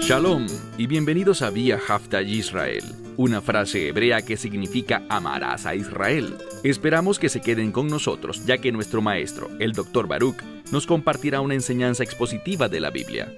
Shalom y bienvenidos a Vía Hafta Yisrael, una frase hebrea que significa amarás a Israel. Esperamos que se queden con nosotros, ya que nuestro maestro, el Dr. Baruch, nos compartirá una enseñanza expositiva de la Biblia.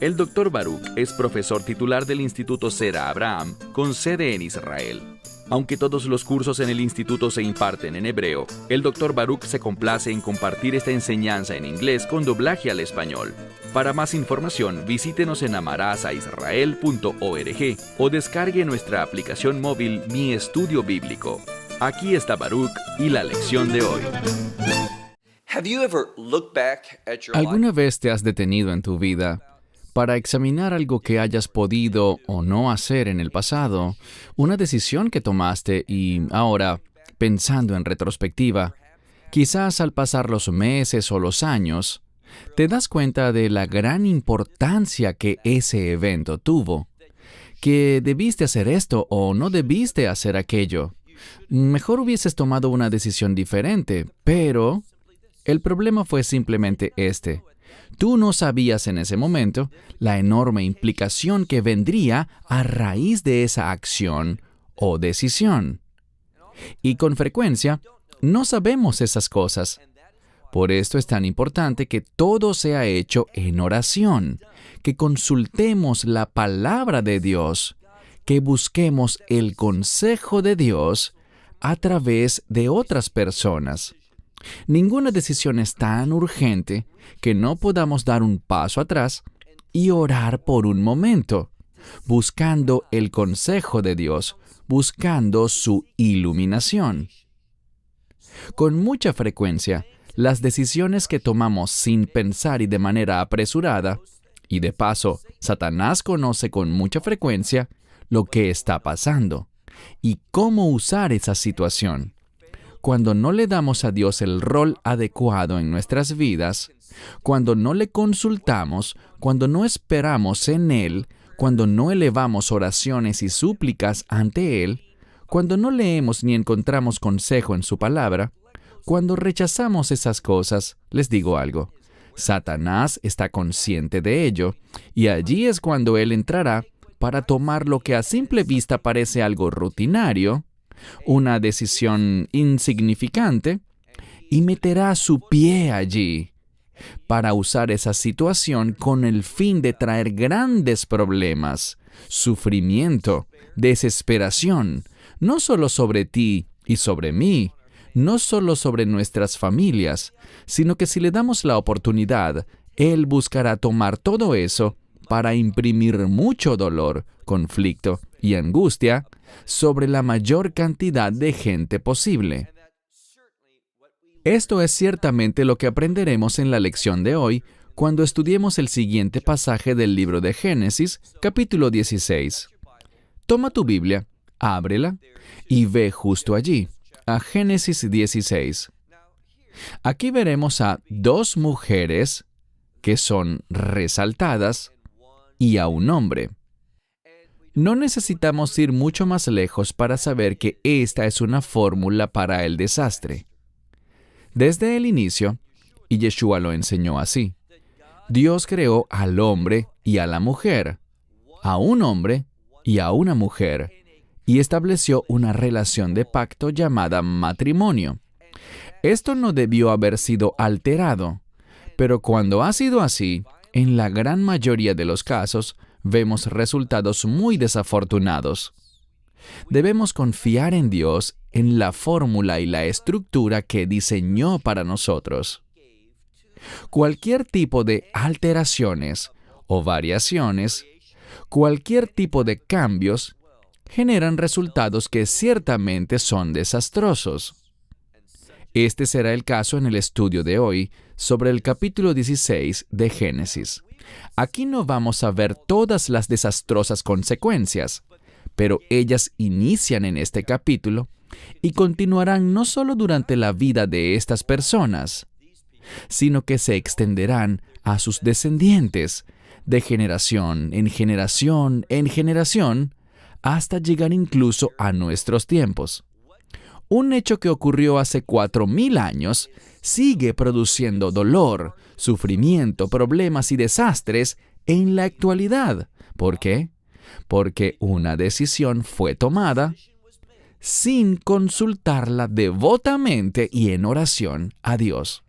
El Dr. Baruch es profesor titular del Instituto Sera Abraham, con sede en Israel. Aunque todos los cursos en el instituto se imparten en hebreo, el Dr. Baruch se complace en compartir esta enseñanza en inglés con doblaje al español. Para más información, visítenos en amarasaisrael.org o descargue nuestra aplicación móvil Mi Estudio Bíblico. Aquí está Baruch y la lección de hoy. ¿Alguna vez te has detenido en tu vida para examinar algo que hayas podido o no hacer en el pasado, una decisión que tomaste y ahora, pensando en retrospectiva, quizás al pasar los meses o los años, te das cuenta de la gran importancia que ese evento tuvo, que debiste hacer esto o no debiste hacer aquello? Mejor hubieses tomado una decisión diferente, pero el problema fue simplemente este. Tú no sabías en ese momento la enorme implicación que vendría a raíz de esa acción o decisión. Y con frecuencia, no sabemos esas cosas. Por esto es tan importante que todo sea hecho en oración, que consultemos la palabra de Dios, que busquemos el consejo de Dios a través de otras personas. Ninguna decisión es tan urgente que no podamos dar un paso atrás y orar por un momento, buscando el consejo de Dios, buscando su iluminación. Con mucha frecuencia, las decisiones que tomamos sin pensar y de manera apresurada, y de paso, Satanás conoce con mucha frecuencia lo que está pasando y cómo usar esa situación. Cuando no le damos a Dios el rol adecuado en nuestras vidas, cuando no le consultamos, cuando no esperamos en Él, cuando no elevamos oraciones y súplicas ante Él, cuando no leemos ni encontramos consejo en su palabra, cuando rechazamos esas cosas, les digo algo, Satanás está consciente de ello, y allí es cuando Él entrará para tomar lo que a simple vista parece algo rutinario, una decisión insignificante, y meterá su pie allí para usar esa situación con el fin de traer grandes problemas, sufrimiento, desesperación, no solo sobre ti y sobre mí, no solo sobre nuestras familias, sino que si le damos la oportunidad, Él buscará tomar todo eso para imprimir mucho dolor, conflicto y angustia sobre la mayor cantidad de gente posible. Esto es ciertamente lo que aprenderemos en la lección de hoy cuando estudiemos el siguiente pasaje del libro de Génesis, capítulo 16. Toma tu Biblia, ábrela y ve justo allí, a Génesis 16. Aquí veremos a dos mujeres que son resaltadas y a un hombre. No necesitamos ir mucho más lejos para saber que esta es una fórmula para el desastre. Desde el inicio, y Yeshua lo enseñó así, Dios creó al hombre y a la mujer, a un hombre y a una mujer, y estableció una relación de pacto llamada matrimonio. Esto no debió haber sido alterado, pero cuando ha sido así, en la gran mayoría de los casos, vemos resultados muy desafortunados. Debemos confiar en Dios, en la fórmula y la estructura que diseñó para nosotros. Cualquier tipo de alteraciones o variaciones, cualquier tipo de cambios, generan resultados que ciertamente son desastrosos. Este será el caso en el estudio de hoy sobre el capítulo 16 de Génesis. Aquí no vamos a ver todas las desastrosas consecuencias, pero ellas inician en este capítulo y continuarán no solo durante la vida de estas personas, sino que se extenderán a sus descendientes, de generación en generación en generación, hasta llegar incluso a nuestros tiempos. Un hecho que ocurrió hace 4,000 años sigue produciendo dolor, sufrimiento, problemas y desastres en la actualidad, ¿Por qué? Porque una decisión fue tomada sin consultarla devotamente y en oración a Dios.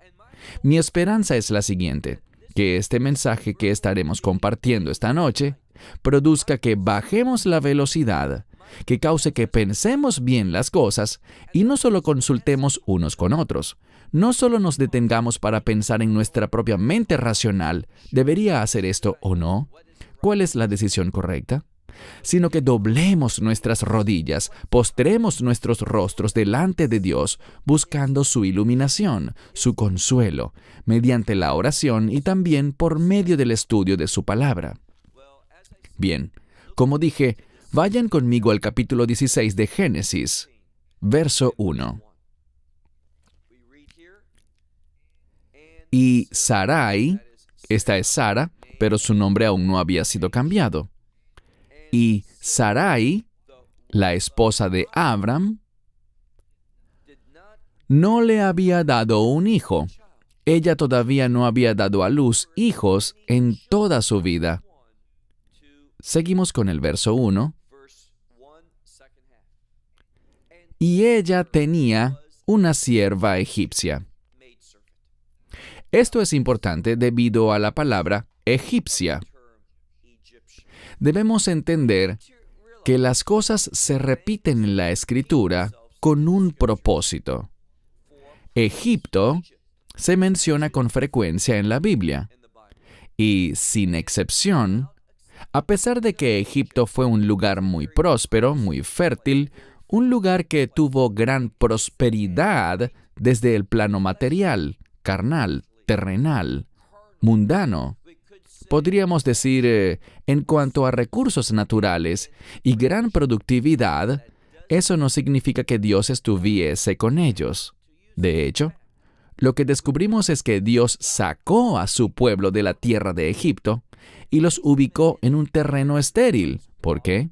Mi esperanza es la siguiente, que este mensaje que estaremos compartiendo esta noche produzca que bajemos la velocidad, que cause que pensemos bien las cosas y no solo consultemos unos con otros. No solo nos detengamos para pensar en nuestra propia mente racional, ¿debería hacer esto o no? ¿Cuál es la decisión correcta? Sino que doblemos nuestras rodillas, postremos nuestros rostros delante de Dios, buscando su iluminación, su consuelo, mediante la oración y también por medio del estudio de su palabra. Bien, como dije, vayan conmigo al capítulo 16 de Génesis, verso 1. Y Sarai, esta es Sara, pero su nombre aún no había sido cambiado. Y Sarai, la esposa de Abram, no le había dado un hijo. Ella todavía no había dado a luz hijos en toda su vida. Seguimos con el verso 1. Y ella tenía una sierva egipcia. Esto es importante debido a la palabra egipcia. Debemos entender que las cosas se repiten en la Escritura con un propósito. Egipto se menciona con frecuencia en la Biblia. Y, sin excepción, a pesar de que Egipto fue un lugar muy próspero, muy fértil, un lugar que tuvo gran prosperidad desde el plano material, carnal, terrenal, mundano. Podríamos decir, en cuanto a recursos naturales y gran productividad, eso no significa que Dios estuviese con ellos. De hecho, lo que descubrimos es que Dios sacó a su pueblo de la tierra de Egipto y los ubicó en un terreno estéril. ¿Por qué?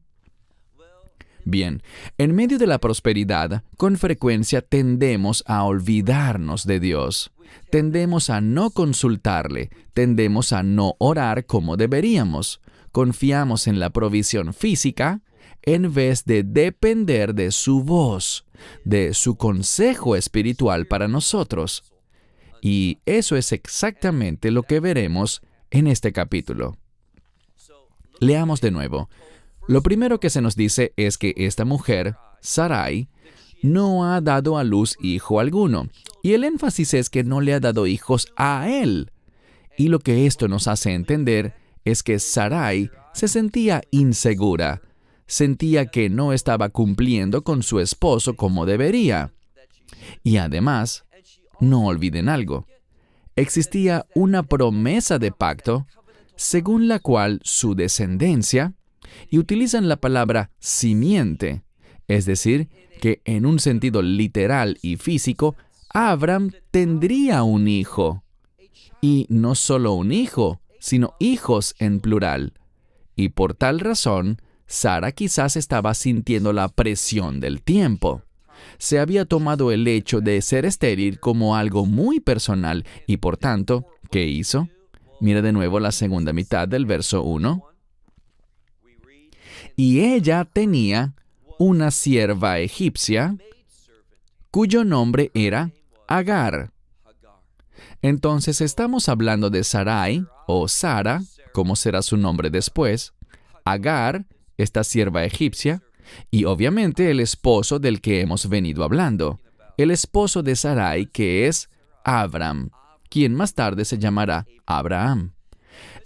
Bien, en medio de la prosperidad, con frecuencia tendemos a olvidarnos de Dios. Tendemos a no consultarle, tendemos a no orar como deberíamos. Confiamos en la provisión física en vez de depender de su voz, de su consejo espiritual para nosotros. Y eso es exactamente lo que veremos en este capítulo. Leamos de nuevo. Lo primero que se nos dice es que esta mujer, Sarai, no ha dado a luz hijo alguno. Y el énfasis es que no le ha dado hijos a él. Y lo que esto nos hace entender es que Sarai se sentía insegura. Sentía que no estaba cumpliendo con su esposo como debería. Y además, no olviden algo. Existía una promesa de pacto según la cual su descendencia, y utilizan la palabra simiente, es decir, que en un sentido literal y físico, Abram tendría un hijo. Y no solo un hijo, sino hijos en plural. Y por tal razón, Sara quizás estaba sintiendo la presión del tiempo. Se había tomado el hecho de ser estéril como algo muy personal y por tanto, ¿qué hizo? Mira de nuevo la segunda mitad del verso 1. Y ella tenía una sierva egipcia cuyo nombre era Agar. Entonces estamos hablando de Sarai, o Sara, como será su nombre después, Agar, esta sierva egipcia, y obviamente el esposo del que hemos venido hablando, el esposo de Sarai, que es Abram, quien más tarde se llamará Abraham.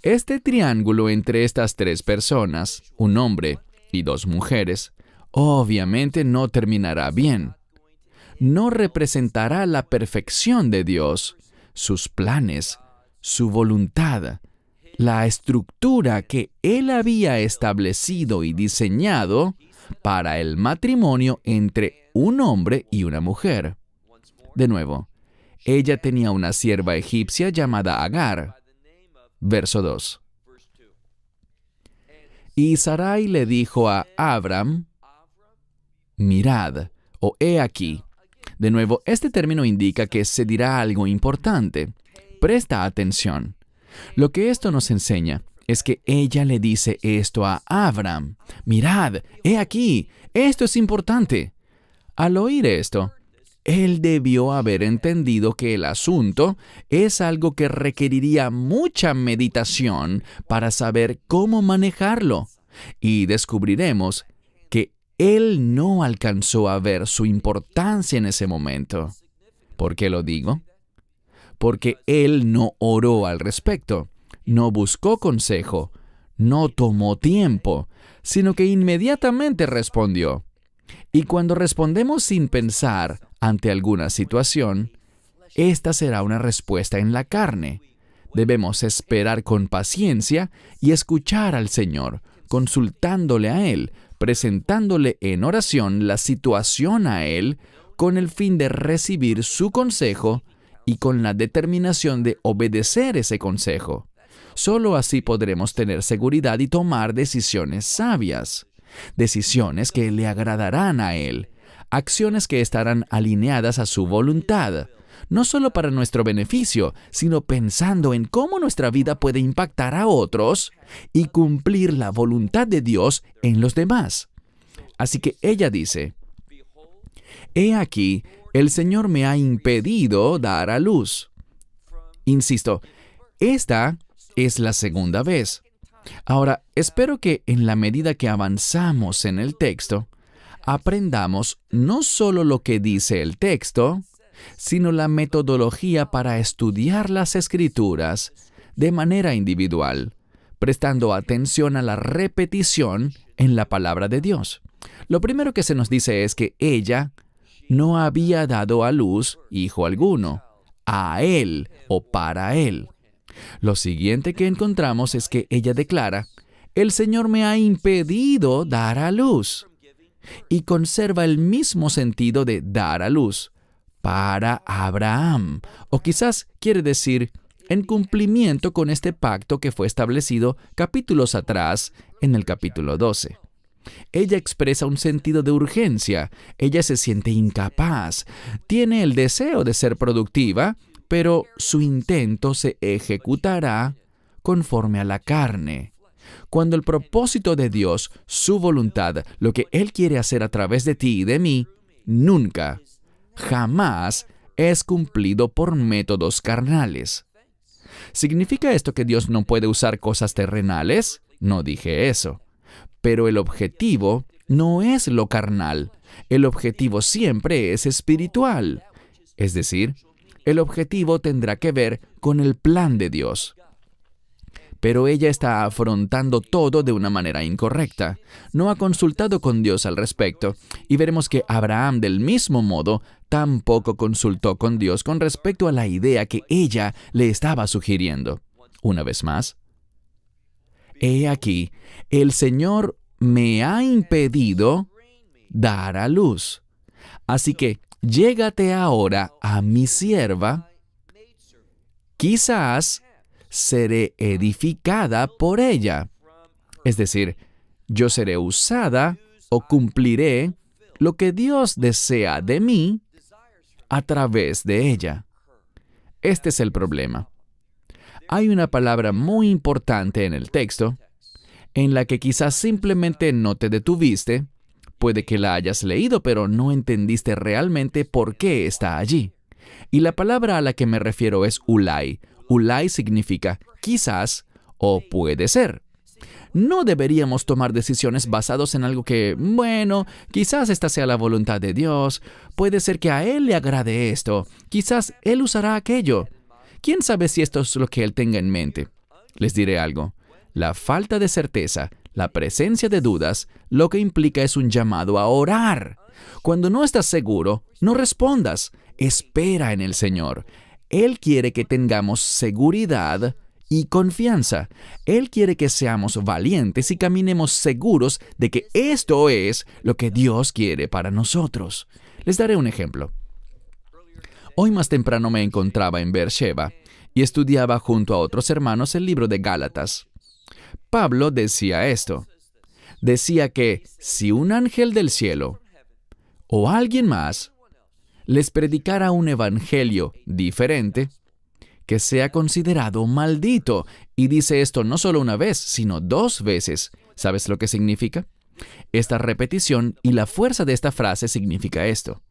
Este triángulo entre estas tres personas, un hombre y dos mujeres, obviamente no terminará bien. No representará la perfección de Dios, sus planes, su voluntad, la estructura que Él había establecido y diseñado para el matrimonio entre un hombre y una mujer. De nuevo, ella tenía una sierva egipcia llamada Agar. Verso 2. Y Sarai le dijo a Abram, mirad, o he aquí. De nuevo, este término indica que se dirá algo importante. Presta atención. Lo que esto nos enseña es que ella le dice esto a Abraham. Mirad, he aquí, esto es importante. Al oír esto, él debió haber entendido que el asunto es algo que requeriría mucha meditación para saber cómo manejarlo. Y descubriremos que él no alcanzó a ver su importancia en ese momento. ¿Por qué lo digo? Porque él no oró al respecto, no buscó consejo, no tomó tiempo, sino que inmediatamente respondió. Y cuando respondemos sin pensar ante alguna situación, esta será una respuesta en la carne. Debemos esperar con paciencia y escuchar al Señor, consultándole a Él, presentándole en oración la situación a Él, con el fin de recibir su consejo y con la determinación de obedecer ese consejo. Solo así podremos tener seguridad y tomar decisiones sabias, decisiones que le agradarán a Él, acciones que estarán alineadas a su voluntad, no solo para nuestro beneficio, sino pensando en cómo nuestra vida puede impactar a otros y cumplir la voluntad de Dios en los demás. Así que ella dice, «He aquí, el Señor me ha impedido dar a luz». Insisto, esta es la segunda vez. Ahora, espero que en la medida que avanzamos en el texto, aprendamos no solo lo que dice el texto, sino la metodología para estudiar las Escrituras de manera individual, prestando atención a la repetición en la palabra de Dios. Lo primero que se nos dice es que ella no había dado a luz hijo alguno, a él o para él. Lo siguiente que encontramos es que ella declara, «El Señor me ha impedido dar a luz», y conserva el mismo sentido de dar a luz para Abraham, o quizás quiere decir en cumplimiento con este pacto que fue establecido capítulos atrás en el capítulo 12. Ella expresa un sentido de urgencia, ella se siente incapaz, tiene el deseo de ser productiva, pero su intento se ejecutará conforme a la carne. Cuando el propósito de Dios, su voluntad, lo que Él quiere hacer a través de ti y de mí, nunca, jamás es cumplido por métodos carnales. ¿Significa esto que Dios no puede usar cosas terrenales? No dije eso. Pero el objetivo no es lo carnal. El objetivo siempre es espiritual. Es decir, el objetivo tendrá que ver con el plan de Dios. Pero ella está afrontando todo de una manera incorrecta. No ha consultado con Dios al respecto. Y veremos que Abraham, del mismo modo, tampoco consultó con Dios con respecto a la idea que ella le estaba sugiriendo. Una vez más, «He aquí, el Señor me ha impedido dar a luz. Así que, llégate ahora a mi sierva, quizás seré edificada por ella». Es decir, yo seré usada o cumpliré lo que Dios desea de mí a través de ella. Este es el problema. Hay una palabra muy importante en el texto, en la que quizás simplemente no te detuviste, puede que la hayas leído, pero no entendiste realmente por qué está allí. Y la palabra a la que me refiero es ulai. Ulai significa quizás o puede ser. No deberíamos tomar decisiones basadas en algo que, bueno, quizás esta sea la voluntad de Dios, puede ser que a Él le agrade esto, quizás Él usará aquello. ¿Quién sabe si esto es lo que Él tenga en mente? Les diré algo. La falta de certeza, la presencia de dudas, lo que implica es un llamado a orar. Cuando no estás seguro, no respondas. Espera en el Señor. Él quiere que tengamos seguridad y confianza. Él quiere que seamos valientes y caminemos seguros de que esto es lo que Dios quiere para nosotros. Les daré un ejemplo. Hoy más temprano me encontraba en Beersheba y estudiaba junto a otros hermanos el libro de Gálatas. Pablo decía esto. Decía que si un ángel del cielo o alguien más les predicara un evangelio diferente, que sea considerado maldito. Y dice esto no solo una vez, sino 2 veces. ¿Sabes lo que significa? Esta repetición y la fuerza de esta frase significa esto.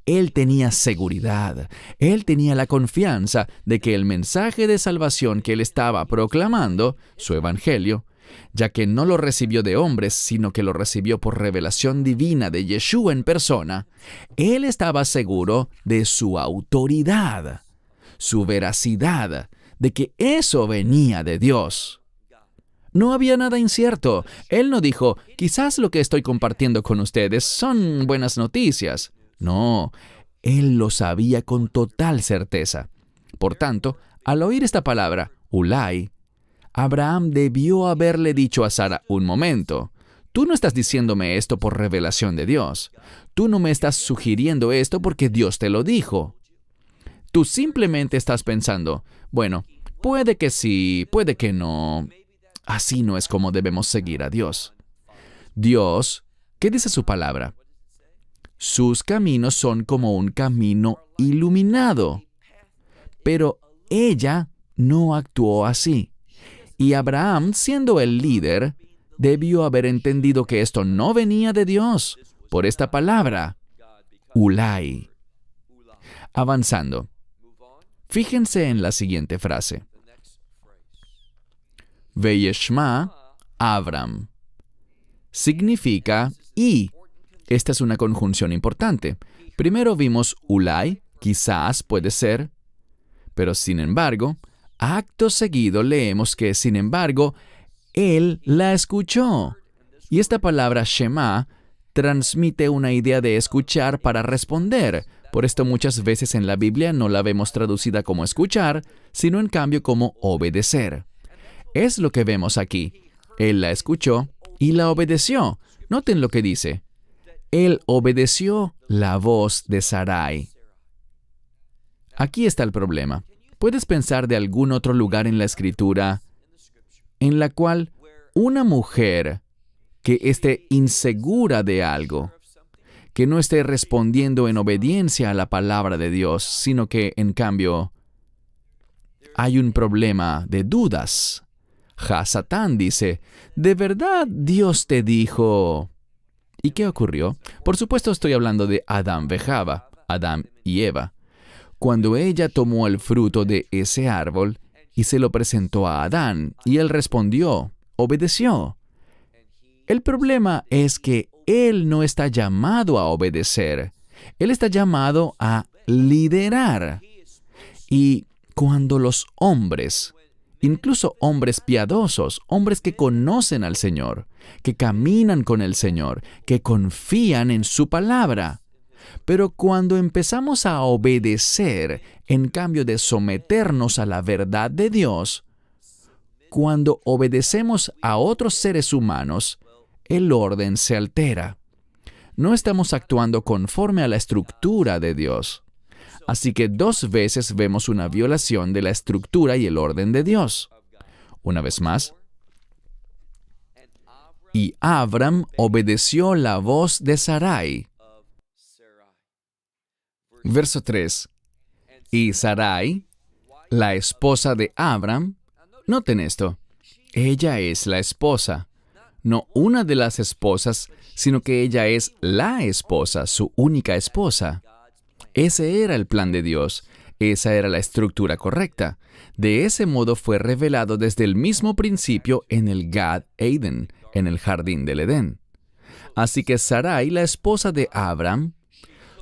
Él tenía seguridad, él tenía la confianza de que el mensaje de salvación que él estaba proclamando, su evangelio, ya que no lo recibió de hombres, sino que lo recibió por revelación divina de Yeshua en persona, él estaba seguro de su autoridad, su veracidad, de que eso venía de Dios. No había nada incierto. Él no dijo, quizás lo que estoy compartiendo con ustedes son buenas noticias. No, él lo sabía con total certeza. Por tanto, al oír esta palabra, Ulai, Abraham debió haberle dicho a Sara, un momento, tú no estás diciéndome esto por revelación de Dios. Tú no me estás sugiriendo esto porque Dios te lo dijo. Tú simplemente estás pensando, bueno, puede que sí, puede que no. Así no es como debemos seguir a Dios. Dios, ¿qué dice su palabra? Sus caminos son como un camino iluminado. Pero ella no actuó así. Y Abraham, siendo el líder, debió haber entendido que esto no venía de Dios por esta palabra, Ulai. Avanzando. Fíjense en la siguiente frase. Veyeshma Abram. Significa y. Esta es una conjunción importante. Primero vimos Ulai, quizás puede ser, pero sin embargo, acto seguido leemos que sin embargo, él la escuchó. Y esta palabra Shema transmite una idea de escuchar para responder. Por esto muchas veces en la Biblia no la vemos traducida como escuchar, sino en cambio como obedecer. Es lo que vemos aquí. Él la escuchó y la obedeció. Noten lo que dice. Él obedeció la voz de Sarai. Aquí está el problema. ¿Puedes pensar de algún otro lugar en la Escritura en la cual una mujer que esté insegura de algo, que no esté respondiendo en obediencia a la palabra de Dios, sino que, en cambio, hay un problema de dudas? Hasatán dice, ¿de verdad Dios te dijo? ¿Y qué ocurrió? Por supuesto estoy hablando de Adán y Java, Adán y Eva. Cuando ella tomó el fruto de ese árbol y se lo presentó a Adán, y él respondió, obedeció. El problema es que él no está llamado a obedecer. Él está llamado a liderar. Y cuando los hombres, incluso hombres piadosos, hombres que conocen al Señor, que caminan con el Señor, que confían en su palabra, pero cuando empezamos a obedecer, en cambio de someternos a la verdad de Dios, cuando obedecemos a otros seres humanos, el orden se altera. No estamos actuando conforme a la estructura de Dios. Así que 2 veces vemos una violación de la estructura y el orden de Dios. Una vez más. Y Abram obedeció la voz de Sarai. Verso 3. Y Sarai, la esposa de Abram, noten esto, ella es la esposa, no una de las esposas, sino que ella es la esposa, su única esposa. Ese era el plan de Dios, esa era la estructura correcta. De ese modo fue revelado desde el mismo principio en el Gad Eden, en el jardín del Edén. Así que Sarai, la esposa de Abram,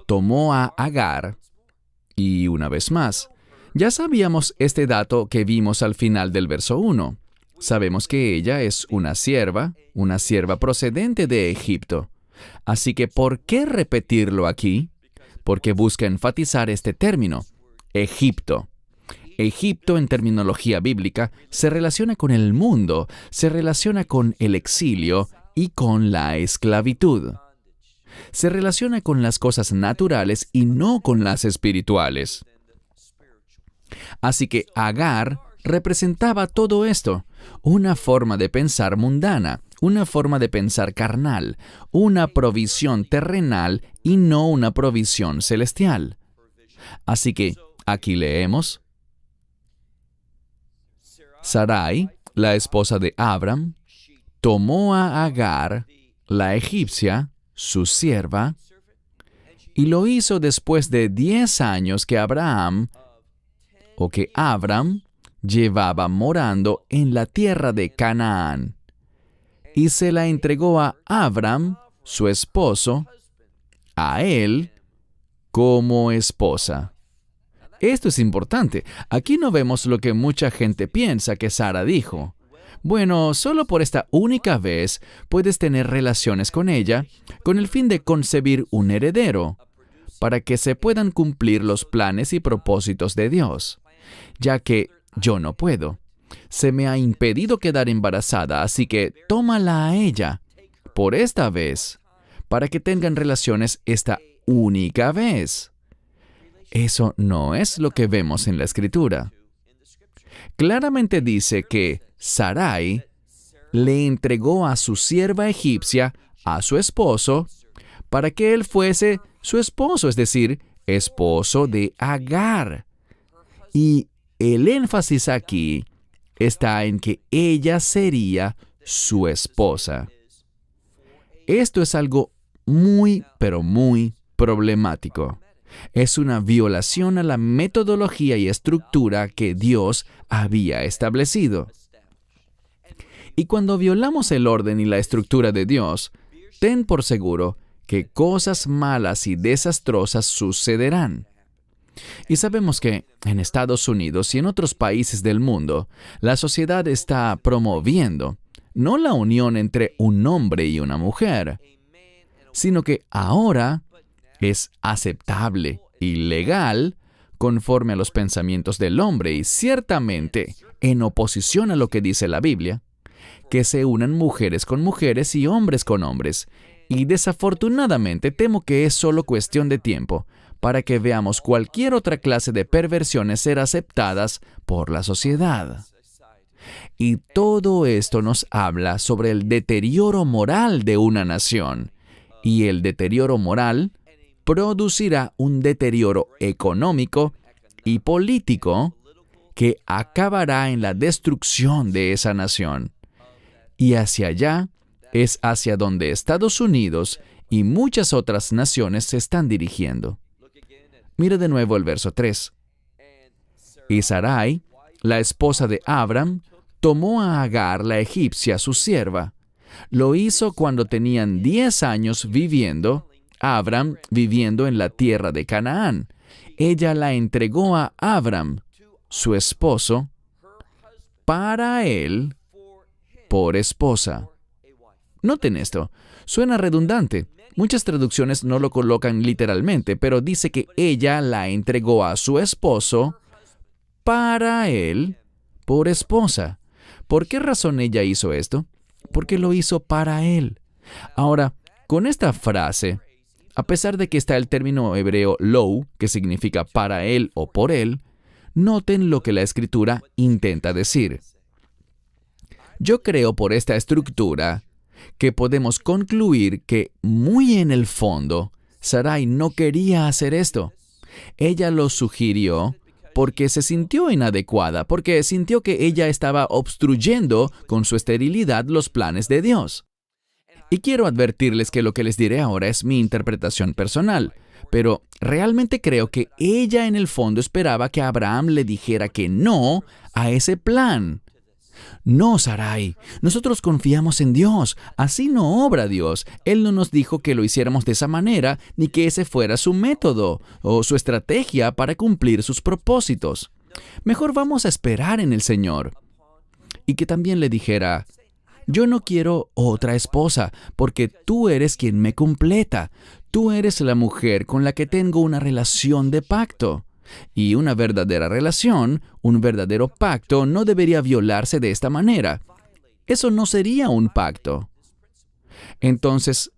tomó a Agar, y una vez más, ya sabíamos este dato que vimos al final del verso 1. Sabemos que ella es una sierva procedente de Egipto. Así que, ¿por qué repetirlo aquí? Porque busca enfatizar este término, Egipto. Egipto, en terminología bíblica, se relaciona con el mundo, se relaciona con el exilio y con la esclavitud. Se relaciona con las cosas naturales y no con las espirituales. Así que Agar representaba todo esto, una forma de pensar mundana, una forma de pensar carnal, una provisión terrenal y no una provisión celestial. Así que aquí leemos, Sarai, la esposa de Abram, tomó a Agar, la egipcia, su sierva, y lo hizo después de 10 años que Abram llevaba morando en la tierra de Canaán, y se la entregó a Abram, su esposo, a él como esposa. Esto es importante. Aquí no vemos lo que mucha gente piensa que Sara dijo. Bueno, solo por esta única vez puedes tener relaciones con ella con el fin de concebir un heredero, para que se puedan cumplir los planes y propósitos de Dios, ya que yo no puedo. Se me ha impedido quedar embarazada, así que tómala a ella, por esta vez, para que tengan relaciones esta única vez. Eso no es lo que vemos en la Escritura. Claramente dice que Sarai le entregó a su sierva egipcia a su esposo para que él fuese su esposo, es decir, esposo de Agar. Y el énfasis aquí está en que ella sería su esposa. Esto es algo muy, pero muy problemático. Es una violación a la metodología y estructura que Dios había establecido. Y cuando violamos el orden y la estructura de Dios, ten por seguro que cosas malas y desastrosas sucederán. Y sabemos que en Estados Unidos y en otros países del mundo, la sociedad está promoviendo no la unión entre un hombre y una mujer, sino que ahora es aceptable y legal conforme a los pensamientos del hombre y ciertamente en oposición a lo que dice la Biblia, que se unan mujeres con mujeres y hombres con hombres. Y desafortunadamente temo que es solo cuestión de tiempo para que veamos cualquier otra clase de perversiones ser aceptadas por la sociedad. Y todo esto nos habla sobre el deterioro moral de una nación. Y el deterioro moral producirá un deterioro económico y político que acabará en la destrucción de esa nación. Y hacia allá es hacia donde Estados Unidos y muchas otras naciones se están dirigiendo. Mira de nuevo el verso 3. Y Sarai, la esposa de Abram, tomó a Agar, la egipcia, su sierva. Lo hizo cuando tenían 10 años Abram viviendo en la tierra de Canaán. Ella la entregó a Abram, su esposo, para él por esposa. Noten esto. Suena redundante. Muchas traducciones no lo colocan literalmente, pero dice que ella la entregó a su esposo para él por esposa. ¿Por qué razón ella hizo esto? Porque lo hizo para él. Ahora, con esta frase, a pesar de que está el término hebreo lo, que significa para él o por él, noten lo que la Escritura intenta decir. Yo creo por esta estructura que podemos concluir que muy en el fondo, Sarai no quería hacer esto. Ella lo sugirió porque se sintió inadecuada, porque sintió que ella estaba obstruyendo con su esterilidad los planes de Dios. Y quiero advertirles que lo que les diré ahora es mi interpretación personal, pero realmente creo que ella en el fondo esperaba que Abraham le dijera que no a ese plan. No, Sarai, nosotros confiamos en Dios. Así no obra Dios. Él no nos dijo que lo hiciéramos de esa manera, ni que ese fuera su método o su estrategia para cumplir sus propósitos. Mejor vamos a esperar en el Señor. Y que también le dijera, yo no quiero otra esposa, porque tú eres quien me completa. Tú eres la mujer con la que tengo una relación de pacto. Y una verdadera relación, un verdadero pacto, no debería violarse de esta manera. Eso no sería un pacto. Entonces,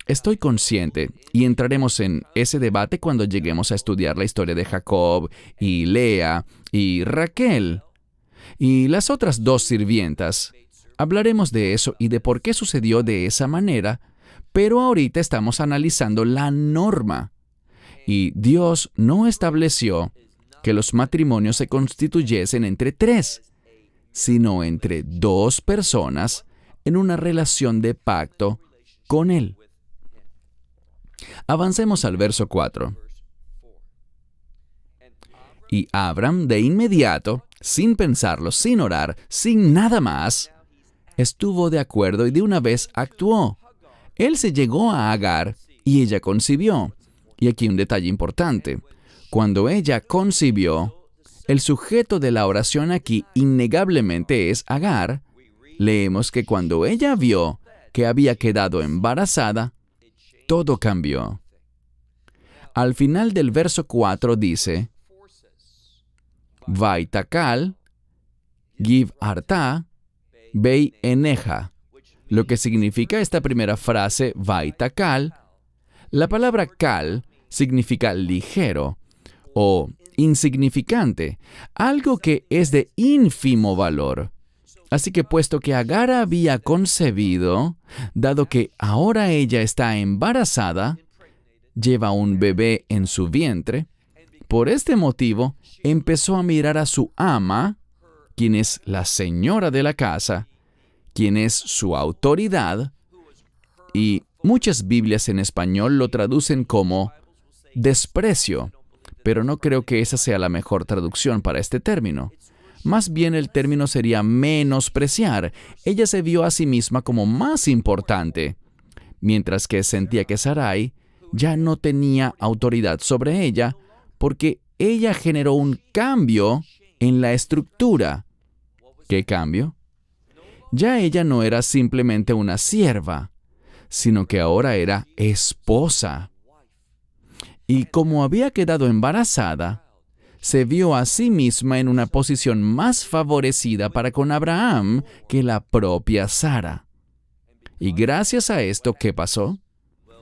estoy consciente, y entraremos en ese debate cuando lleguemos a estudiar la historia de Jacob, y Lea, y Raquel, y las otras 2 sirvientas. Hablaremos de eso y de por qué sucedió de esa manera, pero ahorita estamos analizando la norma. Y Dios no estableció que los matrimonios se constituyesen entre 3, sino entre dos personas en una relación de pacto con Él. Avancemos al verso 4. Y Abram, de inmediato, sin pensarlo, sin orar, sin nada más, estuvo de acuerdo y de una vez actuó. Él se llegó a Agar y ella concibió. Y aquí un detalle importante. Cuando ella concibió, el sujeto de la oración aquí innegablemente es Agar. Leemos que cuando ella vio que había quedado embarazada, todo cambió. Al final del verso 4 dice, Vaitakal, Giv Arta, Bei Eneja. Lo que significa esta primera frase, Vaitakal. La palabra kal significa ligero o insignificante, algo que es de ínfimo valor. Así que puesto que Agar había concebido, dado que ahora ella está embarazada, lleva un bebé en su vientre, por este motivo empezó a mirar a su ama, quien es la señora de la casa, quien es su autoridad, y muchas Biblias en español lo traducen como desprecio, pero no creo que esa sea la mejor traducción para este término. Más bien el término sería menospreciar. Ella se vio a sí misma como más importante, mientras que sentía que Sarai ya no tenía autoridad sobre ella, porque ella generó un cambio en la estructura. ¿Qué cambio? Ya ella no era simplemente una sierva, sino que ahora era esposa. Y como había quedado embarazada, se vio a sí misma en una posición más favorecida para con Abraham que la propia Sara. Y gracias a esto, ¿qué pasó?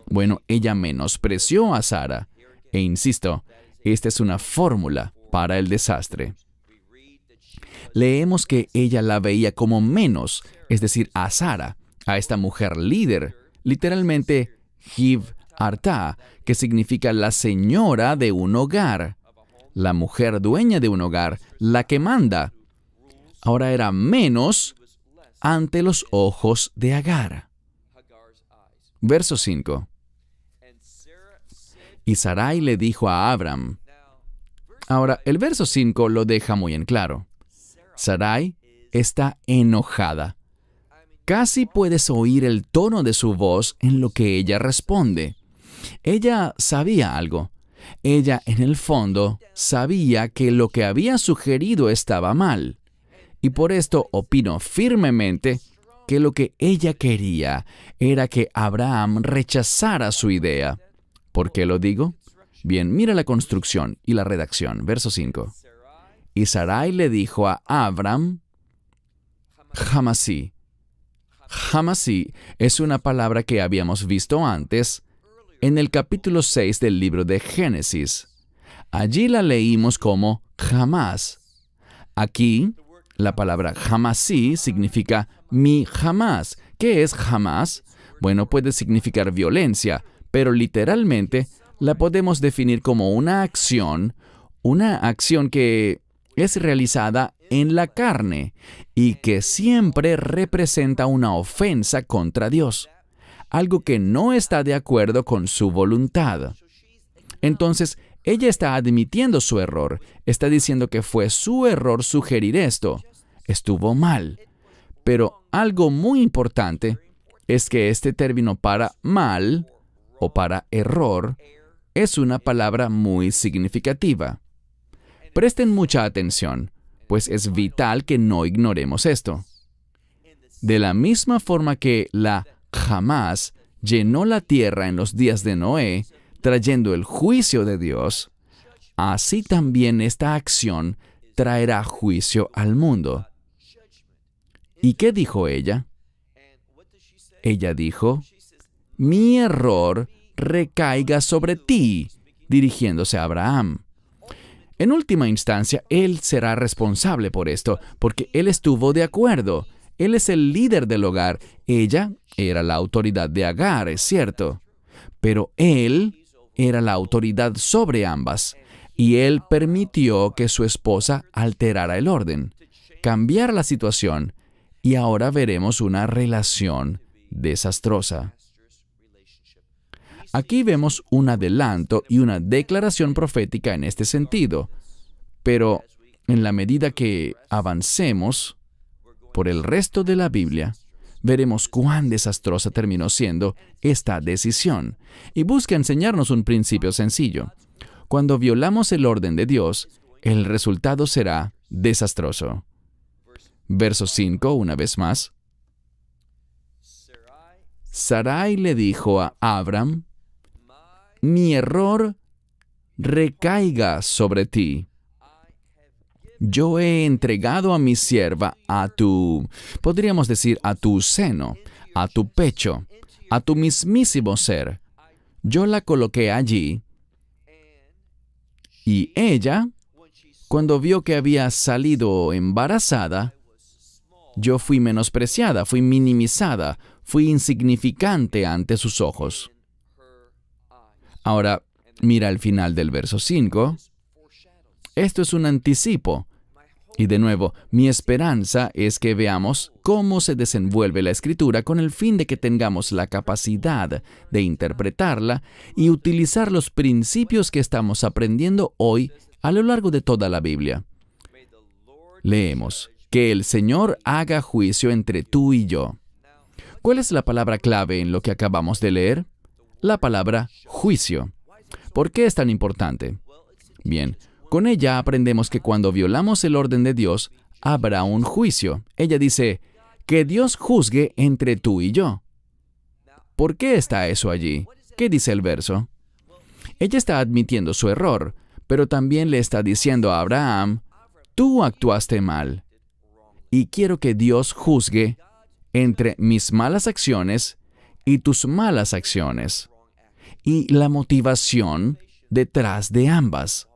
Bueno, ella menospreció a Sara. E insisto, esta es una fórmula para el desastre. Leemos que ella la veía como menos, es decir, a Sara, a esta mujer líder, literalmente Giv Arta, que significa la señora de un hogar, la mujer dueña de un hogar, la que manda. Ahora era menos ante los ojos de Agar. Verso 5. Y Sarai le dijo a Abram. Ahora, el verso 5 lo deja muy en claro. Sarai está enojada. Casi puedes oír el tono de su voz en lo que ella responde. Ella sabía algo. Ella, en el fondo, sabía que lo que había sugerido estaba mal. Y por esto opino firmemente que lo que ella quería era que Abraham rechazara su idea. ¿Por qué lo digo? Bien, mira la construcción y la redacción. Verso 5. Y Sarai le dijo a Abram, Jamasí. Jamasí es una palabra que habíamos visto antes en el capítulo 6 del libro de Génesis. Allí la leímos como jamás. Aquí, la palabra jamasí significa mi jamás. ¿Qué es jamás? Bueno, puede significar violencia, pero literalmente la podemos definir como una acción que es realizada en la carne y que siempre representa una ofensa contra Dios, algo que no está de acuerdo con su voluntad. Entonces, ella está admitiendo su error, está diciendo que fue su error sugerir esto, estuvo mal. Pero algo muy importante es que este término para mal o para error es una palabra muy significativa. Presten mucha atención, pues es vital que no ignoremos esto. De la misma forma que la jamás llenó la tierra en los días de Noé, trayendo el juicio de Dios, así también esta acción traerá juicio al mundo. ¿Y qué dijo ella? Ella dijo, mi error recaiga sobre ti, dirigiéndose a Abraham. En última instancia, él será responsable por esto, porque él estuvo de acuerdo. Él es el líder del hogar. Ella era la autoridad de Agar, es cierto. Pero él era la autoridad sobre ambas, y él permitió que su esposa alterara el orden, cambiar la situación y ahora veremos una relación desastrosa. Aquí vemos un adelanto y una declaración profética en este sentido, pero en la medida que avancemos por el resto de la Biblia, veremos cuán desastrosa terminó siendo esta decisión. Y busca enseñarnos un principio sencillo. Cuando violamos el orden de Dios, el resultado será desastroso. Verso 5, una vez más. Sarai le dijo a Abram, mi error recaiga sobre ti. Yo he entregado a mi sierva podríamos decir, a tu seno, a tu pecho, a tu mismísimo ser. Yo la coloqué allí y ella, cuando vio que había salido embarazada, yo fui menospreciada, fui minimizada, fui insignificante ante sus ojos. Ahora, mira el final del verso 5. Esto es un anticipo. Y de nuevo, mi esperanza es que veamos cómo se desenvuelve la Escritura con el fin de que tengamos la capacidad de interpretarla y utilizar los principios que estamos aprendiendo hoy a lo largo de toda la Biblia. Leemos, que el Señor haga juicio entre tú y yo. ¿Cuál es la palabra clave en lo que acabamos de leer? La palabra juicio. ¿Por qué es tan importante? Bien, con ella aprendemos que cuando violamos el orden de Dios, habrá un juicio. Ella dice, que Dios juzgue entre tú y yo. ¿Por qué está eso allí? ¿Qué dice el verso? Ella está admitiendo su error, pero también le está diciendo a Abraham, tú actuaste mal, y quiero que Dios juzgue entre mis malas acciones y tus malas acciones, y la motivación detrás de ambas.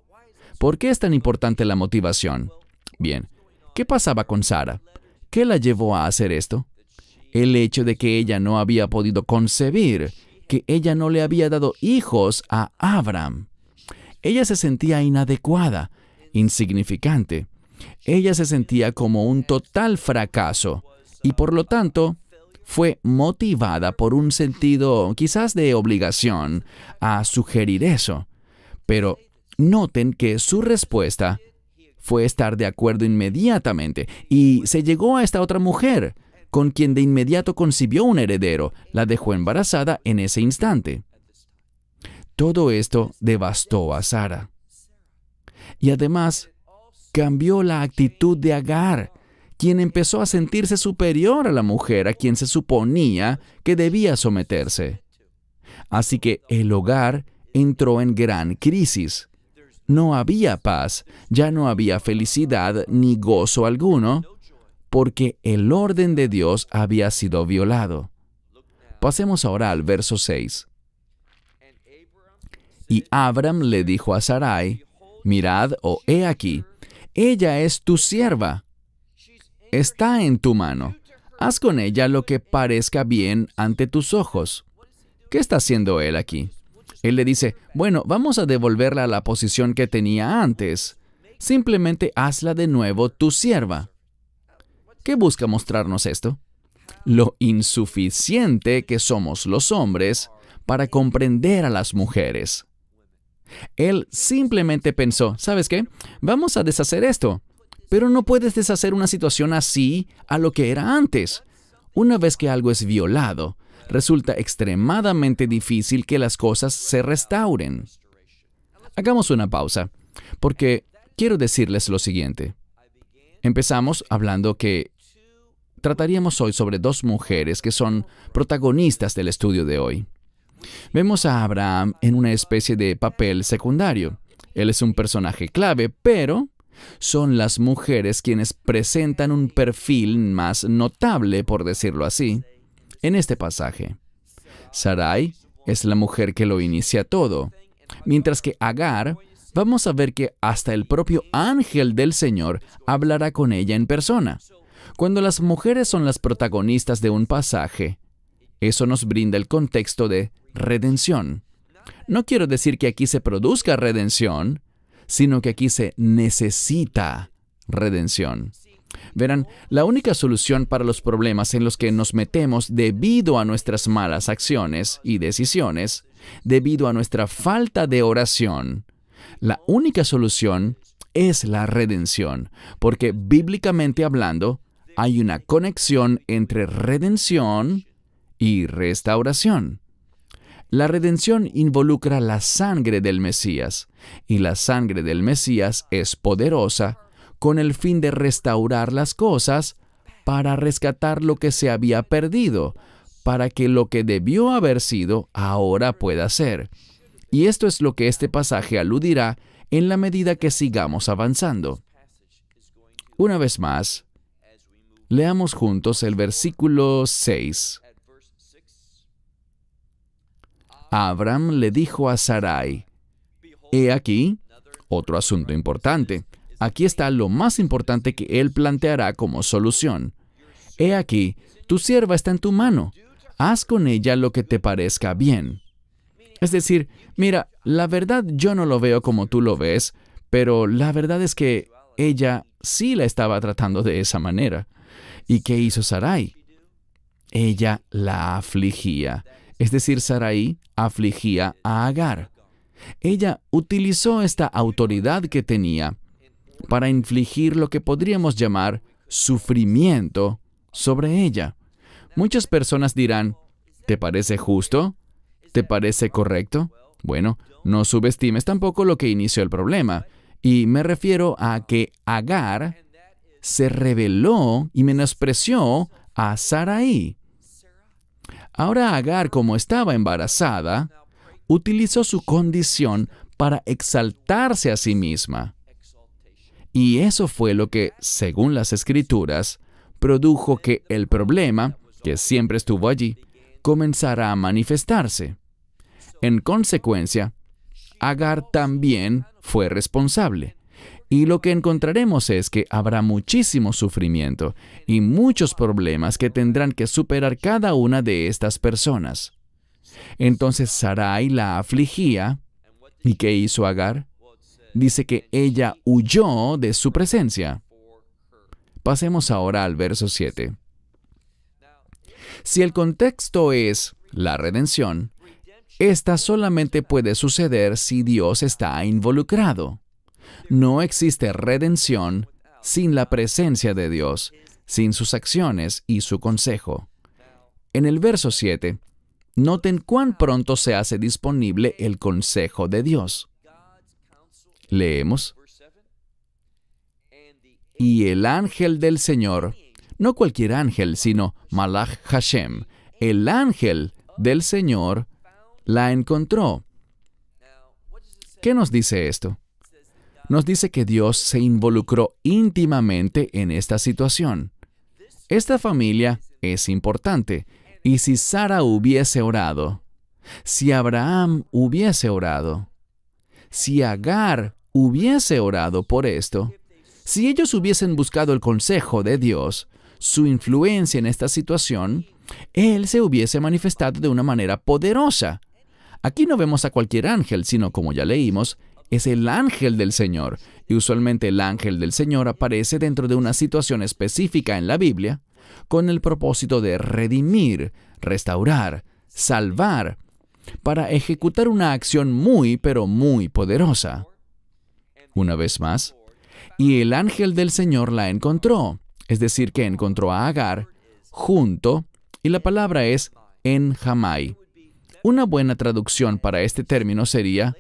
¿Por qué es tan importante la motivación? Bien, ¿qué pasaba con Sara? ¿Qué la llevó a hacer esto? El hecho de que ella no había podido concebir, que ella no le había dado hijos a Abram. Ella se sentía inadecuada, insignificante. Ella se sentía como un total fracaso y por lo tanto fue motivada por un sentido quizás de obligación a sugerir eso. Pero noten que su respuesta fue estar de acuerdo inmediatamente y se llegó a esta otra mujer, con quien de inmediato concibió un heredero, la dejó embarazada en ese instante. Todo esto devastó a Sara. Y además, cambió la actitud de Agar, quien empezó a sentirse superior a la mujer a quien se suponía que debía someterse. Así que el hogar entró en gran crisis. No había paz, ya no había felicidad ni gozo alguno, porque el orden de Dios había sido violado. Pasemos ahora al verso 6. Y Abram le dijo a Sarai, mirad, he aquí, ella es tu sierva, está en tu mano, haz con ella lo que parezca bien ante tus ojos. ¿Qué está haciendo él aquí? Él le dice, bueno, vamos a devolverla a la posición que tenía antes. Simplemente hazla de nuevo tu sierva. ¿Qué busca mostrarnos esto? Lo insuficiente que somos los hombres para comprender a las mujeres. Él simplemente pensó, ¿sabes qué? Vamos a deshacer esto. Pero no puedes deshacer una situación así a lo que era antes. Una vez que algo es violado, resulta extremadamente difícil que las cosas se restauren. Hagamos una pausa, porque quiero decirles lo siguiente. Empezamos hablando que trataríamos hoy sobre dos mujeres que son protagonistas del estudio de hoy. Vemos a Abraham en una especie de papel secundario. Él es un personaje clave, pero son las mujeres quienes presentan un perfil más notable, por decirlo así, en este pasaje. Sarai es la mujer que lo inicia todo, mientras que Agar, vamos a ver que hasta el propio ángel del Señor hablará con ella en persona. Cuando las mujeres son las protagonistas de un pasaje, eso nos brinda el contexto de redención. No quiero decir que aquí se produzca redención, sino que aquí se necesita redención. Verán, la única solución para los problemas en los que nos metemos debido a nuestras malas acciones y decisiones, debido a nuestra falta de oración, la única solución es la redención, porque bíblicamente hablando, hay una conexión entre redención y restauración. La redención involucra la sangre del Mesías, y la sangre del Mesías es poderosa con el fin de restaurar las cosas para rescatar lo que se había perdido, para que lo que debió haber sido ahora pueda ser. Y esto es lo que este pasaje aludirá en la medida que sigamos avanzando. Una vez más, leamos juntos el versículo 6. Abraham le dijo a Sarai, «He aquí, otro asunto importante. Aquí está lo más importante que él planteará como solución. He aquí, tu sierva está en tu mano. Haz con ella lo que te parezca bien». Es decir, mira, la verdad yo no lo veo como tú lo ves, pero la verdad es que ella sí la estaba tratando de esa manera. ¿Y qué hizo Sarai? Ella la afligía. Es decir, Sarai afligía a Agar. Ella utilizó esta autoridad que tenía para infligir lo que podríamos llamar sufrimiento sobre ella. Muchas personas dirán, ¿te parece justo? ¿Te parece correcto? Bueno, no subestimes tampoco lo que inició el problema. Y me refiero a que Agar se rebeló y menospreció a Sarai. Ahora Agar, como estaba embarazada, utilizó su condición para exaltarse a sí misma. Y eso fue lo que, según las Escrituras, produjo que el problema, que siempre estuvo allí, comenzara a manifestarse. En consecuencia, Agar también fue responsable. Y lo que encontraremos es que habrá muchísimo sufrimiento y muchos problemas que tendrán que superar cada una de estas personas. Entonces Sarai la afligía. ¿Y qué hizo Agar? Dice que ella huyó de su presencia. Pasemos ahora al verso 7. Si el contexto es la redención, esta solamente puede suceder si Dios está involucrado. No existe redención sin la presencia de Dios, sin sus acciones y su consejo. En el verso 7, noten cuán pronto se hace disponible el consejo de Dios. Leemos. Y el ángel del Señor, no cualquier ángel, sino Malach Hashem, el ángel del Señor, la encontró. ¿Qué nos dice esto? Nos dice que Dios se involucró íntimamente en esta situación. Esta familia es importante, y si Sara hubiese orado, si Abraham hubiese orado, si Agar hubiese orado por esto, si ellos hubiesen buscado el consejo de Dios, su influencia en esta situación, Él se hubiese manifestado de una manera poderosa. Aquí no vemos a cualquier ángel, sino, como ya leímos, es el ángel del Señor, y usualmente el ángel del Señor aparece dentro de una situación específica en la Biblia, con el propósito de redimir, restaurar, salvar, para ejecutar una acción muy, pero muy poderosa. Una vez más, y el ángel del Señor la encontró, es decir, que encontró a Agar junto, y la palabra es en Jamai. Una buena traducción para este término sería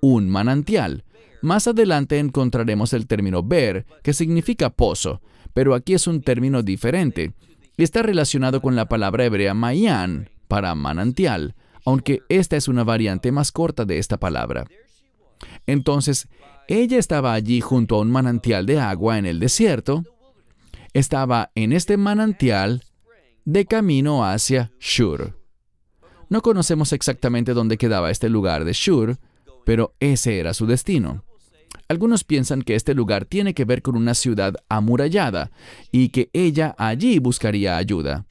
un manantial. Más adelante encontraremos el término ber, que significa pozo, pero aquí es un término diferente. Está relacionado con la palabra hebrea mayan, para manantial, aunque esta es una variante más corta de esta palabra. Entonces, ella estaba allí junto a un manantial de agua en el desierto. Estaba en este manantial de camino hacia Shur. No conocemos exactamente dónde quedaba este lugar de Shur, pero ese era su destino. Algunos piensan que este lugar tiene que ver con una ciudad amurallada y que ella allí buscaría ayuda.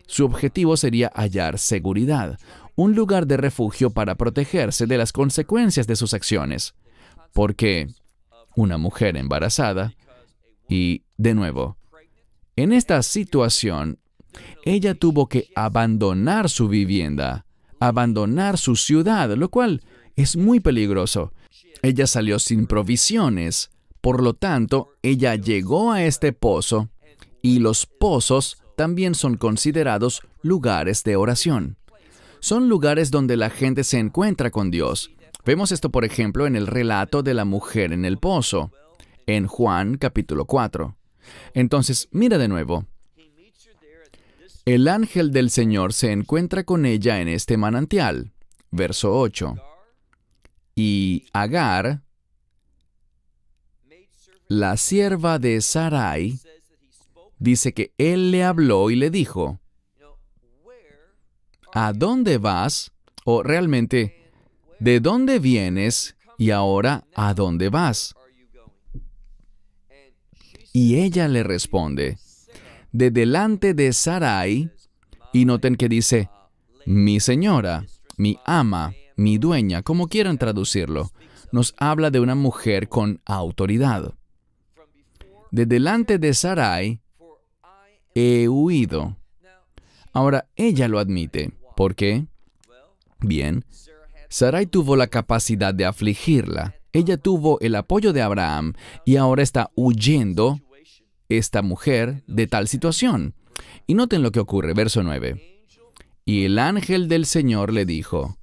Su objetivo sería hallar seguridad, un lugar de refugio para protegerse de las consecuencias de sus acciones. Porque una mujer embarazada, y de nuevo, En esta situación, ella tuvo que abandonar su vivienda, abandonar su ciudad, lo cual es muy peligroso. Ella salió sin provisiones. Por lo tanto, ella llegó a este pozo, y los pozos también son considerados lugares de oración. Son lugares donde la gente se encuentra con Dios. Vemos esto, por ejemplo, en el relato de la mujer en el pozo, en Juan capítulo 4. Entonces, mira de nuevo. El ángel del Señor se encuentra con ella en este manantial. Verso 8. Y Agar, la sierva de Sarai, dice que él le habló y le dijo, ¿a dónde vas? O realmente, ¿de dónde vienes? Y ahora, ¿a dónde vas? Y ella le responde, de delante de Sarai, y noten que dice, mi señora, mi ama, mi dueña, como quieran traducirlo, nos habla de una mujer con autoridad. De delante de Sarai, he huido. Ahora, ella lo admite. ¿Por qué? Bien, Sarai tuvo la capacidad de afligirla. Ella tuvo el apoyo de Abraham y ahora está huyendo esta mujer de tal situación. Y noten lo que ocurre, verso 9. Y el ángel del Señor le dijo,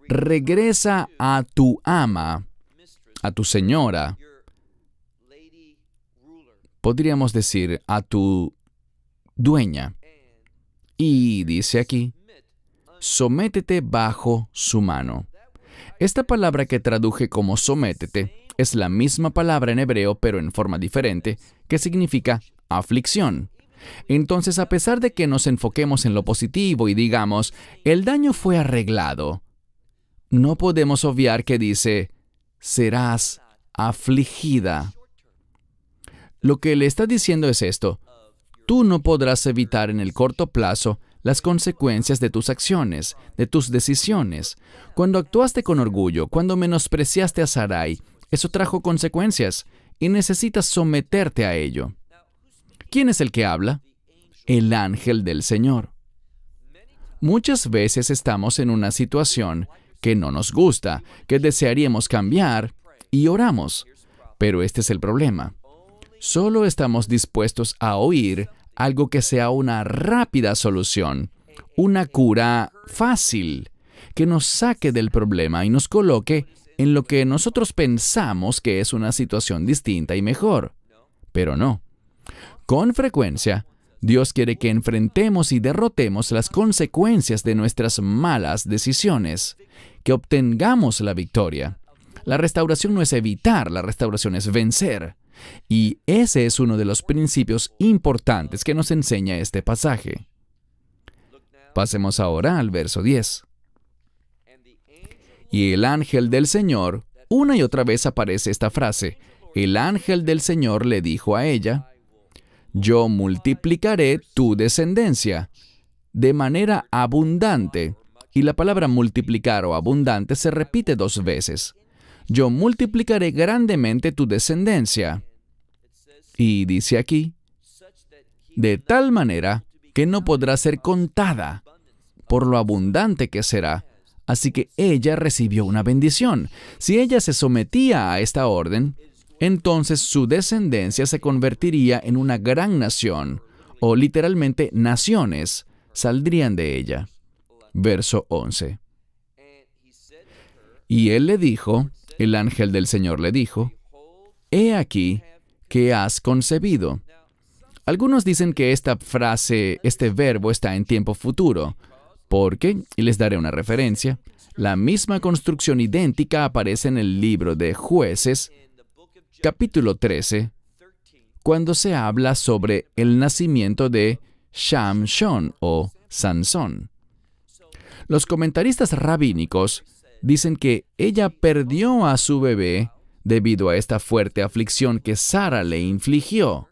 regresa a tu ama, a tu señora. Podríamos decir a tu dueña. Y dice aquí, sométete bajo su mano. Esta palabra que traduje como sométete es la misma palabra en hebreo, pero en forma diferente, que significa aflicción. Entonces, a pesar de que nos enfoquemos en lo positivo y digamos, el daño fue arreglado, no podemos obviar que dice, serás afligida. Lo que le está diciendo es esto, tú no podrás evitar en el corto plazo las consecuencias de tus acciones, de tus decisiones. Cuando actuaste con orgullo, cuando menospreciaste a Sarai, eso trajo consecuencias y necesitas someterte a ello. ¿Quién es el que habla? El ángel del Señor. Muchas veces estamos en una situación que no nos gusta, que desearíamos cambiar y oramos. Pero este es el problema. Solo estamos dispuestos a oír algo que sea una rápida solución, una cura fácil, que nos saque del problema y nos coloque en lo que nosotros pensamos que es una situación distinta y mejor. Pero no. Con frecuencia, Dios quiere que enfrentemos y derrotemos las consecuencias de nuestras malas decisiones, que obtengamos la victoria. La restauración no es evitar, la restauración es vencer. Y ese es uno de los principios importantes que nos enseña este pasaje. Pasemos ahora al verso 10. Y el ángel del Señor, una y otra vez aparece esta frase, el ángel del Señor le dijo a ella, yo multiplicaré tu descendencia de manera abundante. Y la palabra multiplicar o abundante se repite 2 veces. Yo multiplicaré grandemente tu descendencia. Y dice aquí, de tal manera que no podrá ser contada por lo abundante que será. Así que ella recibió una bendición. Si ella se sometía a esta orden, entonces su descendencia se convertiría en una gran nación, o literalmente naciones saldrían de ella. Verso 11. Y él le dijo, el ángel del Señor le dijo, he aquí que has concebido. Algunos dicen que esta frase, este verbo está en tiempo futuro, porque, y les daré una referencia, la misma construcción idéntica aparece en el libro de Jueces, capítulo 13, cuando se habla sobre el nacimiento de Shamshón o Sansón. Los comentaristas rabínicos dicen que ella perdió a su bebé debido a esta fuerte aflicción que Sara le infligió,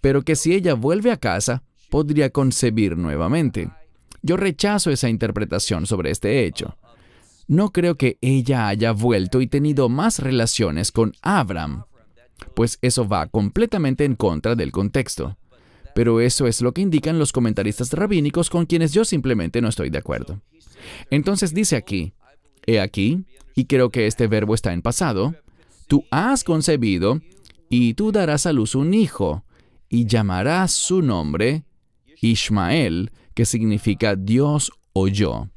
pero que si ella vuelve a casa, podría concebir nuevamente. Yo rechazo esa interpretación sobre este hecho. No creo que ella haya vuelto y tenido más relaciones con Abram. pues eso va completamente en contra del contexto. Pero eso es lo que indican los comentaristas rabínicos con quienes yo simplemente no estoy de acuerdo. Entonces dice aquí, he aquí, y creo que este verbo está en pasado, tú has concebido y tú darás a luz un hijo, y llamarás su nombre Ishmael, que significa Dios o yo.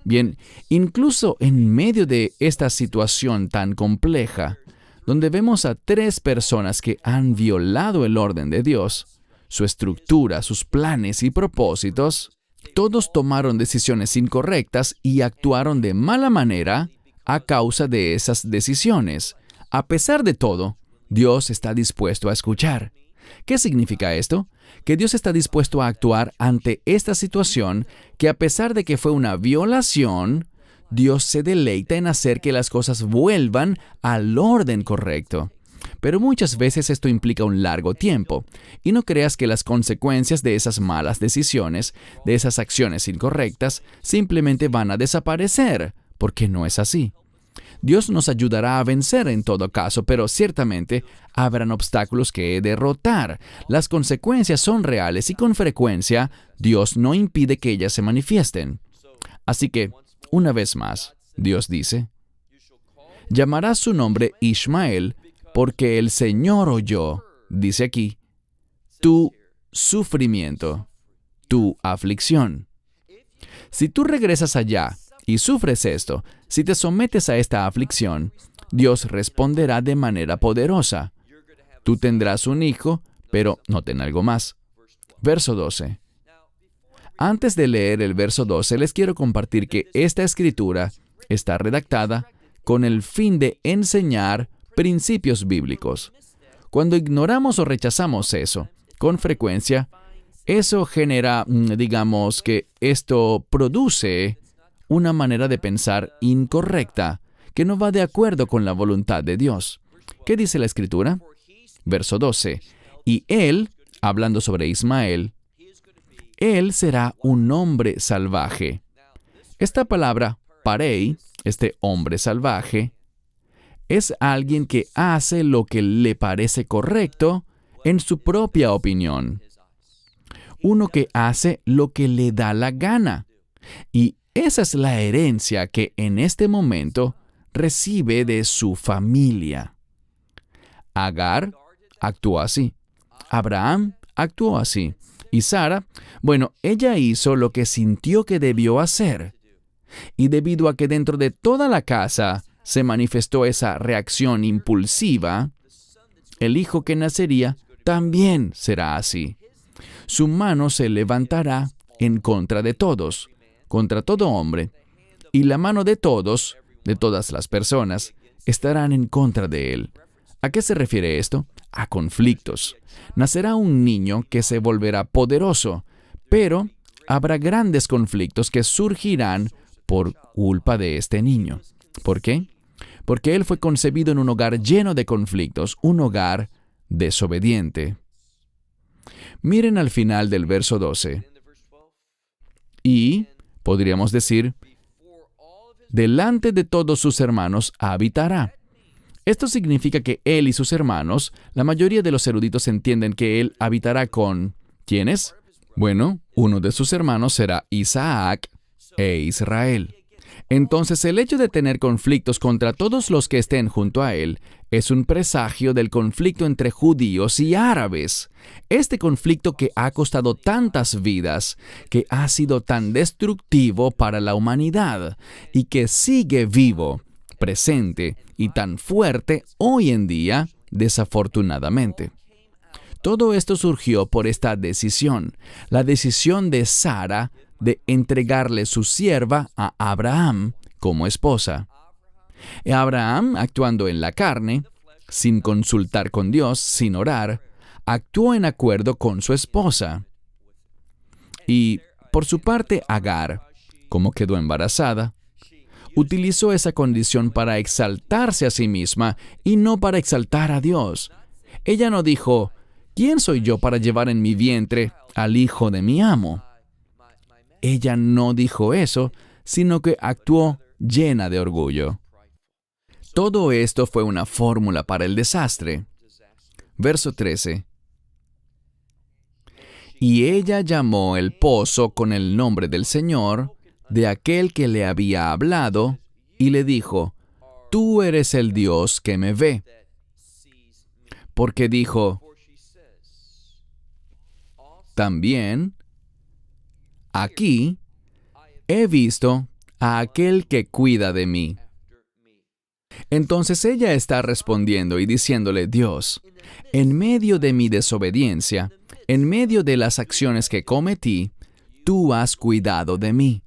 Bien, incluso en medio de esta situación tan compleja, donde vemos a 3 personas que han violado el orden de Dios, su estructura, sus planes y propósitos, todos tomaron decisiones incorrectas y actuaron de mala manera a causa de esas decisiones. A pesar de todo, Dios está dispuesto a escuchar. ¿Qué significa esto? Que Dios está dispuesto a actuar ante esta situación que, a pesar de que fue una violación, Dios se deleita en hacer que las cosas vuelvan al orden correcto. Pero muchas veces esto implica un largo tiempo, y no creas que las consecuencias de esas malas decisiones, de esas acciones incorrectas, simplemente van a desaparecer, porque no es así. Dios nos ayudará a vencer en todo caso, pero ciertamente habrán obstáculos que derrotar. Las consecuencias son reales y con frecuencia Dios no impide que ellas se manifiesten. Así que, una vez más, Dios dice, llamarás su nombre Ishmael, porque el Señor oyó, dice aquí, tu sufrimiento, tu aflicción. Si tú regresas allá y sufres esto, si te sometes a esta aflicción, Dios responderá de manera poderosa. Tú tendrás un hijo, pero noten algo más. Verso 12. Antes de leer el verso 12, les quiero compartir que esta escritura está redactada con el fin de enseñar principios bíblicos. Cuando ignoramos o rechazamos eso, con frecuencia, eso genera, digamos que esto produce una manera de pensar incorrecta, que no va de acuerdo con la voluntad de Dios. ¿Qué dice la Escritura? Verso 12. Y él, hablando sobre Ismael, él será un hombre salvaje. Esta palabra, parei, este hombre salvaje, es alguien que hace lo que le parece correcto en su propia opinión. Uno que hace lo que le da la gana. Y esa es la herencia que en este momento recibe de su familia. Agar actuó así. Abraham actuó así. Y Sara, bueno, ella hizo lo que sintió que debió hacer. Y debido a que dentro de toda la casa se manifestó esa reacción impulsiva, el hijo que nacería también será así. Su mano se levantará en contra de todos, contra todo hombre, y la mano de todos, de todas las personas, estarán en contra de él. ¿A qué se refiere esto? A conflictos. Nacerá un niño que se volverá poderoso, pero habrá grandes conflictos que surgirán por culpa de este niño. ¿Por qué? Porque él fue concebido en un hogar lleno de conflictos, un hogar desobediente. Miren al final del verso 12. Y, podríamos decir, delante de todos sus hermanos habitará. Esto significa que él y sus hermanos, la mayoría de los eruditos entienden que él habitará con, ¿quiénes? Bueno, uno de sus hermanos será Isaac e Israel. Entonces, el hecho de tener conflictos contra todos los que estén junto a él es un presagio del conflicto entre judíos y árabes. Este conflicto que ha costado tantas vidas, que ha sido tan destructivo para la humanidad y que sigue vivo, presente y tan fuerte hoy en día, desafortunadamente. Todo esto surgió por esta decisión, la decisión de Sara de entregarle su sierva a Abraham como esposa. Abraham, actuando en la carne, sin consultar con Dios, sin orar, actuó en acuerdo con su esposa. Y, por su parte, Agar, como quedó embarazada, utilizó esa condición para exaltarse a sí misma y no para exaltar a Dios. Ella no dijo, ¿quién soy yo para llevar en mi vientre al hijo de mi amo? Ella no dijo eso, sino que actuó llena de orgullo. Todo esto fue una fórmula para el desastre. Verso 13. Y ella llamó el pozo con el nombre del Señor, de aquel que le había hablado, y le dijo, Tú eres el Dios que me ve. Porque dijo, también, aquí he visto a aquel que cuida de mí. Entonces ella está respondiendo y diciéndole, Dios, en medio de mi desobediencia, en medio de las acciones que cometí, tú has cuidado de mí.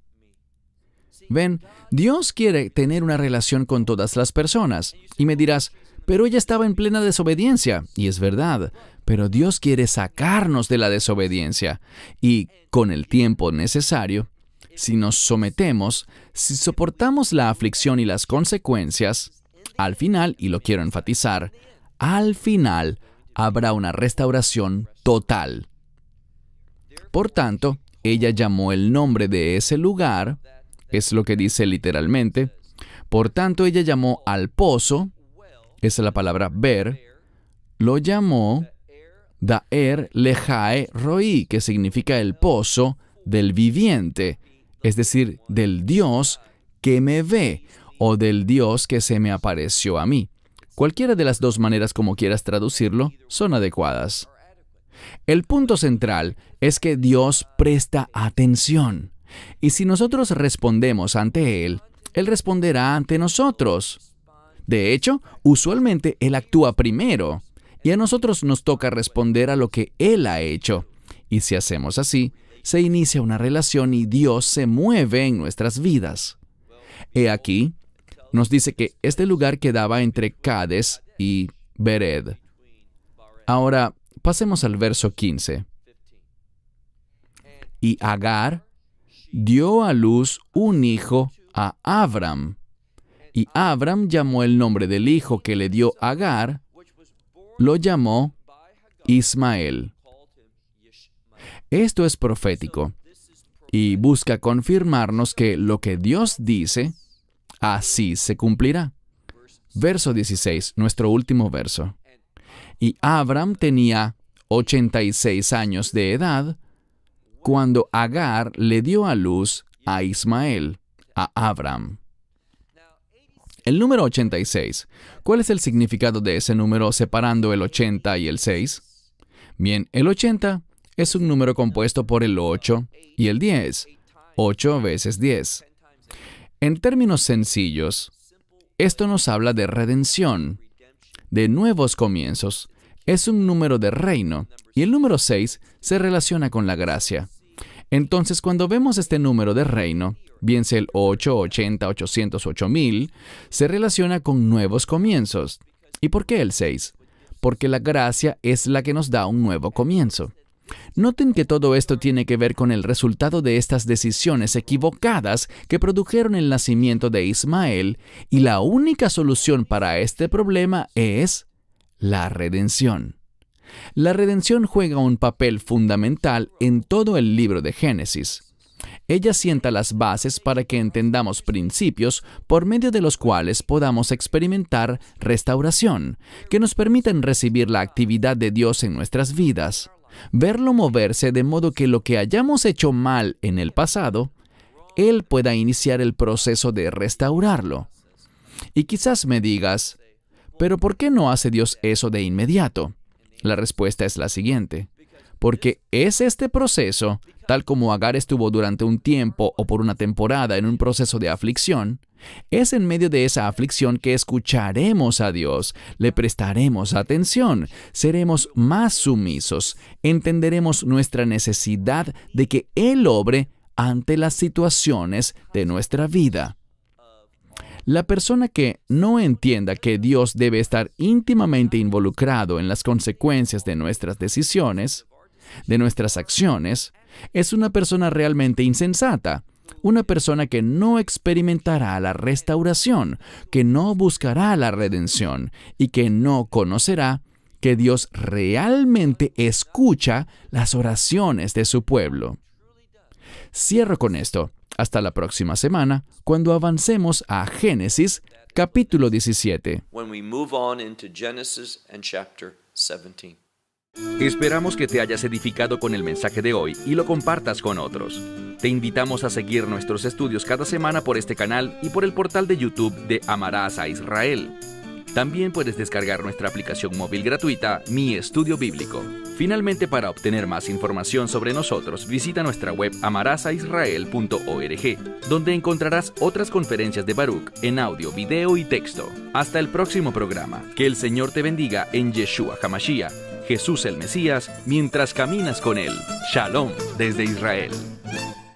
Ven, Dios quiere tener una relación con todas las personas. Y me dirás, pero ella estaba en plena desobediencia. Y es verdad, pero Dios quiere sacarnos de la desobediencia. Y con el tiempo necesario, si nos sometemos, si soportamos la aflicción y las consecuencias, al final, y lo quiero enfatizar, al final habrá una restauración total. Por tanto, ella llamó el nombre de ese lugar, es lo que dice literalmente. Por tanto, ella llamó al pozo, esa es la palabra ver, lo llamó Daer Lejae Roi, que significa el pozo del viviente, es decir, del Dios que me ve, o del Dios que se me apareció a mí. Cualquiera de las dos maneras como quieras traducirlo son adecuadas. El punto central es que Dios presta atención. Y si nosotros respondemos ante Él, Él responderá ante nosotros. De hecho, usualmente Él actúa primero, y a nosotros nos toca responder a lo que Él ha hecho. Y si hacemos así, se inicia una relación y Dios se mueve en nuestras vidas. He aquí, nos dice que este lugar quedaba entre Cades y Bered. Ahora, pasemos al verso 15. Y Agar dio a luz un hijo a Abram. Y Abram llamó el nombre del hijo que le dio Agar, lo llamó Ismael. Esto es profético y busca confirmarnos que lo que Dios dice, así se cumplirá. Verso 16, nuestro último verso. Y Abram tenía 86 años de edad cuando Agar le dio a luz a Ismael, a Abram. El número 86, ¿cuál es el significado de ese número separando el 80 y el 6? Bien, el 80 es un número compuesto por el 8 y el 10, 8 veces 10. En términos sencillos, esto nos habla de redención, de nuevos comienzos. Es un número de reino, y el número 6 se relaciona con la gracia. Entonces, cuando vemos este número de reino, bien sea el 8, 80, 800, 8000, se relaciona con nuevos comienzos. ¿Y por qué el 6? Porque la gracia es la que nos da un nuevo comienzo. Noten que todo esto tiene que ver con el resultado de estas decisiones equivocadas que produjeron el nacimiento de Ismael, y la única solución para este problema es la redención. La redención juega un papel fundamental en todo el libro de Génesis. Ella sienta las bases para que entendamos principios por medio de los cuales podamos experimentar restauración, que nos permitan recibir la actividad de Dios en nuestras vidas, verlo moverse de modo que lo que hayamos hecho mal en el pasado, Él pueda iniciar el proceso de restaurarlo. Y quizás me digas, ¿pero por qué no hace Dios eso de inmediato? La respuesta es la siguiente. Porque es este proceso, tal como Agar estuvo durante un tiempo o por una temporada en un proceso de aflicción, es en medio de esa aflicción que escucharemos a Dios, le prestaremos atención, seremos más sumisos, entenderemos nuestra necesidad de que Él obre ante las situaciones de nuestra vida. La persona que no entienda que Dios debe estar íntimamente involucrado en las consecuencias de nuestras decisiones, de nuestras acciones, es una persona realmente insensata, una persona que no experimentará la restauración, que no buscará la redención y que no conocerá que Dios realmente escucha las oraciones de su pueblo. Cierro con esto. Hasta la próxima semana, cuando avancemos a Génesis Capítulo 17. Esperamos que te hayas edificado con el mensaje de hoy y lo compartas con otros. Te invitamos a seguir nuestros estudios cada semana por este canal y por el portal de YouTube de Amarás a Israel. También puedes descargar nuestra aplicación móvil gratuita, Mi Estudio Bíblico. Finalmente, para obtener más información sobre nosotros, visita nuestra web amarasaisrael.org, donde encontrarás otras conferencias de Baruch en audio, video y texto. Hasta el próximo programa. Que el Señor te bendiga en Yeshua HaMashiach, Jesús el Mesías, mientras caminas con Él. Shalom desde Israel.